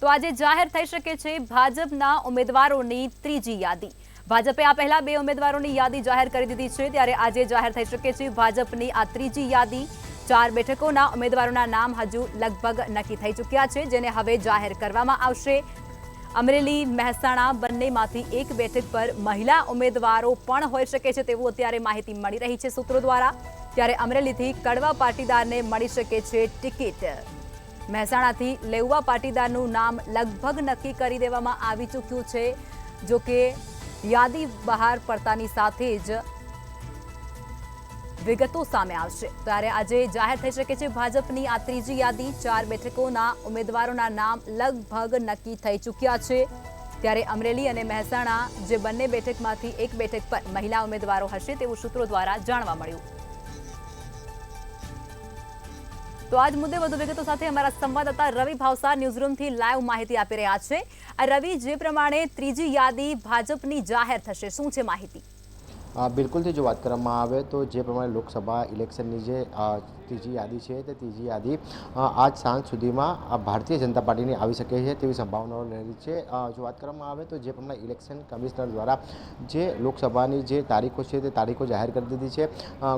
તો આજે જાહેર થઈ શકે છે ભાજપના ઉમેદવારોની ત્રીજી યાદી। ભાજપે આ પહેલા 2 ઉમેદવારોની યાદી જાહેર કરી દીધી છે, ત્યારે આજે જાહેર થઈ શકે છે ભાજપની આ ત્રીજી યાદી। 4 બેઠકોના ઉમેદવારોના નામ હજુ લગભગ નક્કી થઈ ચૂક્યા છે, જેને હવે જાહેર કરવામાં આવશે। અમરેલી મહેસાણા બંનેમાંથી એક બેઠક પર મહિલા ઉમેદવારો પણ હોઈ શકે છે તેવું અત્યારે માહિતી મળી રહી છે સૂત્રો દ્વારા। ત્યારે અમરેલીથી કડવા પાટીદારને મળી શકે છે ટિકિટ। મહેસાણાથી લેઉવા પાટીદારનું નામ લગભગ નક્કી કરી દેવામાં આવી ચૂક્યું છે, જો કે યાદી બહાર પડતાની સાથે જ વિગતો સામે આવશે। ત્યારે આજે જાહેર થઈ શકે છે ભાજપની આ ત્રીજી યાદી। 4 બેઠકોના ઉમેદવારોના નામ લગભગ નક્કી થઈ ચૂક્યા છે। ત્યારે અમરેલી અને મહેસાણા જે બંને બેઠકમાંથી એક બેઠક પર મહિલા ઉમેદવારો હશે તેવું સૂત્રો દ્વારા જાણવા મળ્યું। તો આજ મુદ્દે વધુ વિગતો સાથે અમારા સંવાદદાતા રવિ ભાવસાર ન્યૂઝરૂમથી લાઈવ માહિતી આપી રહ્યા છે। રવિ, જે પ્રમાણે ત્રીજી યાદી ભાજપની જાહેર થશે, શું છે માહિતી? બિલકુલથી જો વાત કરવામાં આવે તો જે પ્રમાણે લોકસભા ઇલેક્શનની જે ત્રીજી યાદી છે તે ત્રીજી યાદી આજ સાંજ સુધીમાં ભારતીય જનતા પાર્ટીની આવી શકે છે તેવી સંભાવનાઓ રહેલી છે। જો વાત કરવામાં આવે તો જે પ્રમાણે ઇલેક્શન કમિશનર દ્વારા જે લોકસભાની જે તારીખો છે તે તારીખો જાહેર કરી દીધી છે।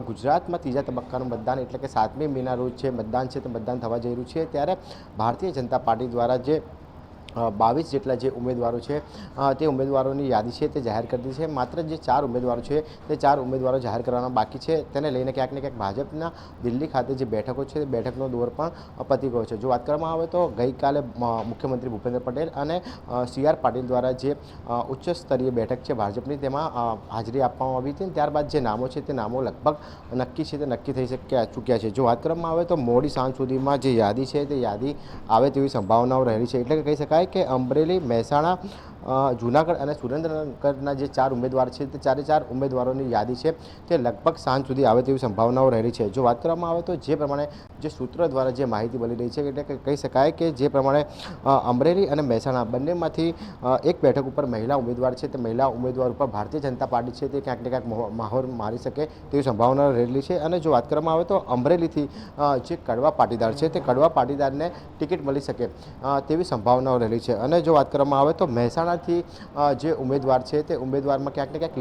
ગુજરાતમાં ત્રીજા તબક્કાનું મતદાન એટલે કે 7મી મેના રોજ છે મતદાન છે તે મતદાન થવા જઈ રહ્યું છે। ત્યારે ભારતીય જનતા પાર્ટી દ્વારા જે 22 જેટલા જે ઉમેદવારો છે તે ઉમેદવારોની યાદી છે તે જાહેર કરી દીધી છે। માત્ર જે 4 ઉમેદવારો છે તે 4 ઉમેદવારો જાહેર કરવાના બાકી છે। તેને લઈને ક્યાંક ને ક્યાંક ભાજપના દિલ્હી ખાતે જે બેઠકો છે તે બેઠકનો દોર પણ પતી ગયો છે। જો વાત કરવામાં આવે તો ગઈકાલે મુખ્યમંત્રી ભૂપેન્દ્ર પટેલ અને CR પાટીલ દ્વારા જે ઉચ્ચ સ્તરીય બેઠક છે ભાજપની તેમાં હાજરી આપવામાં આવી હતી। ત્યારબાદ જે નામો છે તે નામો લગભગ નક્કી છે તે નક્કી થઈ ચૂક્યા છે। જો વાત કરવામાં આવે તો મોડી સાંજ સુધીમાં જે યાદી છે તે યાદી આવે તેવી સંભાવનાઓ રહેલી છે। એટલે કે કહી શકાય કે અમરેલી, મહેસાણા, જૂનાગઢ અને સુરેન્દ્રનગરના જે 4 ઉમેદવાર છે તે 4 ઉમેદવારોની યાદી છે તે લગભગ સાંજ સુધી આવે તેવી સંભાવનાઓ રહેલી છે। જો વાત કરવામાં આવે તો જે પ્રમાણે જે સૂત્રો દ્વારા જે માહિતી મળી રહી છે એટલે કે કહી શકાય કે જે પ્રમાણે અમરેલી અને મહેસાણા બંનેમાંથી એક બેઠક ઉપર મહિલા ઉમેદવાર છે તે મહિલા ઉમેદવાર ઉપર ભારતીય જનતા પાર્ટી છે તે ક્યાંક ને ક્યાંક મહોર મારી શકે તેવી સંભાવનાઓ રહેલી છે। અને જો વાત કરવામાં આવે તો અમરેલીથી જે કડવા પાટીદાર છે તે કડવા પાટીદારને ટિકિટ મળી શકે તેવી સંભાવનાઓ રહેલી છે। અને જો વાત કરવામાં આવે તો મહેસાણાથી જે ઉમેદવાર છે તે ઉમેદવારમાં ક્યાંક ને ક્યાંક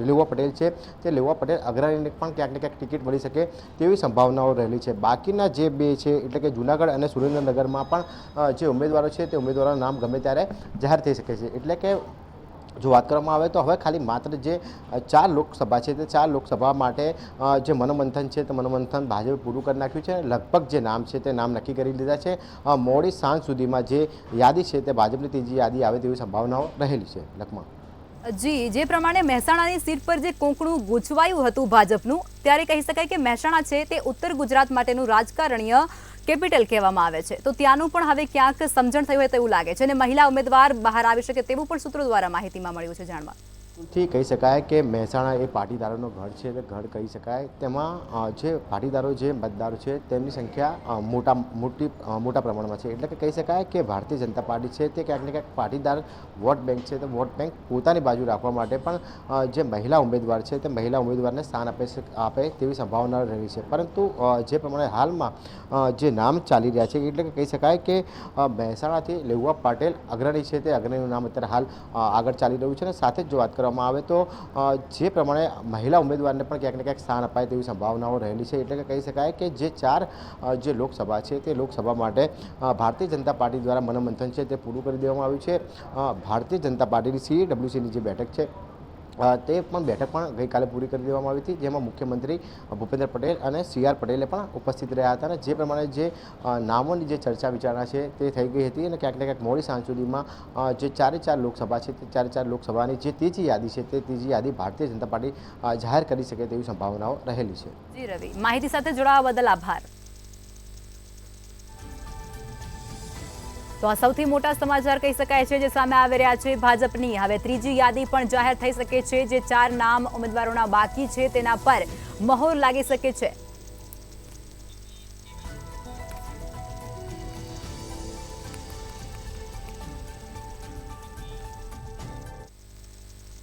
લેઉવા પટેલ છે તે લેઉવા પટેલ અગ્રણીને પણ ક્યાંક ને ક્યાંક ટિકિટ મળી શકે તેવી સંભાવનાઓ રહેલી છે। બાકીના જે 2 છે એટલે કે જૂનાગઢ અને સુરેન્દ્રનગરમાં પણ જે ઉમેદવારો છે તે ઉમેદવારોના નામ ગમે ત્યારે જાહેર થઈ શકે છે। એટલે કે જો વાત કરવામાં આવે તો હવે ખાલી માત્ર જે 4 લોકસભા છે તે 4 લોકસભા માટે જે મનોમંથન છે તે મનોમંથન ભાજપે પૂરું કરી નાખ્યું છે। લગભગ જે નામ છે તે નામ નક્કી કરી લીધા છે। મોડી સાંજ સુધીમાં જે યાદી છે તે ભાજપની ત્રીજી યાદી આવે તેવી સંભાવનાઓ રહેલી છે। લખમાં જી, જે પ્રમાણે મહેસાણાની સીટ પર જે કોંકણું ગૂંચવાયું હતું ભાજપનું, ત્યારે કહી શકાય કે મહેસાણા છે તે ઉત્તર ગુજરાત માટેનું રાજકારણીય કેપિટલ કહેવામાં આવે છે। તો ત્યાંનું પણ હવે ક્યાંક સમજણ થયું હોય તેવું લાગે છે અને મહિલા ઉમેદવાર બહાર આવી શકે તેવું પણ સૂત્રો દ્વારા માહિતીમાં મળ્યું છે જાણવા। થી કહી શકાય કે મહેસાણા એ પાટીદારોનો ગઢ છે તે ગઢ કહી શકાય। તેમાં જે પાટીદારો જે મતદારો છે તેમની સંખ્યા મોટા પ્રમાણમાં છે। એટલે કે કહી શકાય કે ભારતીય જનતા પાર્ટી છે તે ક્યાંક ને ક્યાંક પાટીદાર વોટ બેંક છે તે વોટ બેંક પોતાની બાજુ રાખવા માટે પણ જે મહિલા ઉમેદવાર છે તે મહિલા ઉમેદવારને સ્થાન આપે તેવી સંભાવના રહેલી છે। પરંતુ જે પ્રમાણે હાલમાં જે નામ ચાલી રહ્યા છે એટલે કે કહી શકાય કે મહેસાણાથી લેઉવા પટેલ અગ્રણી છે તે અગ્રણીનું નામ અત્યારે હાલ આગળ ચાલી રહ્યું છે। અને સાથે જ જો વાત કરવામાં આવે તો જે પ્રમાણે મહિલા ઉમેદવારને પણ ક્યાંક ને ક્યાંક સ્થાન અપાય તેવી સંભાવનાઓ રહેલી છે। એટલે કે કહી શકાય કે જે 4 જે લોકસભા છે તે લોકસભા માટે ભારતીય જનતા પાર્ટી દ્વારા મનોમંથન છે તે પૂરું કરી દેવામાં આવ્યું છે। ભારતીય જનતા પાર્ટીની CWCની જે બેઠક છે તે પણ બેઠક પણ ગઈકાલે પૂરી કરી દેવામાં આવી હતી, જેમાં મુખ્યમંત્રી ભૂપેન્દ્ર પટેલ અને CR પટેલે પણ ઉપસ્થિત રહ્યા હતા। અને જે પ્રમાણે જે નામોની જે ચર્ચા વિચારણા છે તે થઈ ગઈ હતી અને ક્યાંક ને ક્યાંક મોડી સાંજ સુધીમાં જે 4 લોકસભા છે તે 4 લોકસભાની જે ત્રીજી યાદી છે તે ત્રીજી યાદી ભારતીય જનતા પાર્ટી જાહેર કરી શકે તેવી સંભાવનાઓ રહેલી છે। જી રવિ, માહિતી સાથે જોડાવા બદલ આભાર। તો આ સૌથી મોટા સમાચાર કહી શકાય છે જે સામે આવી રહ્યા છે ભાજપની હવે ત્રીજી યાદી પણ જાહેર થઈ શકે છે। જે 4 નામ ઉમેદવારોના બાકી છે તેના પર મહોર લાગી શકે છે।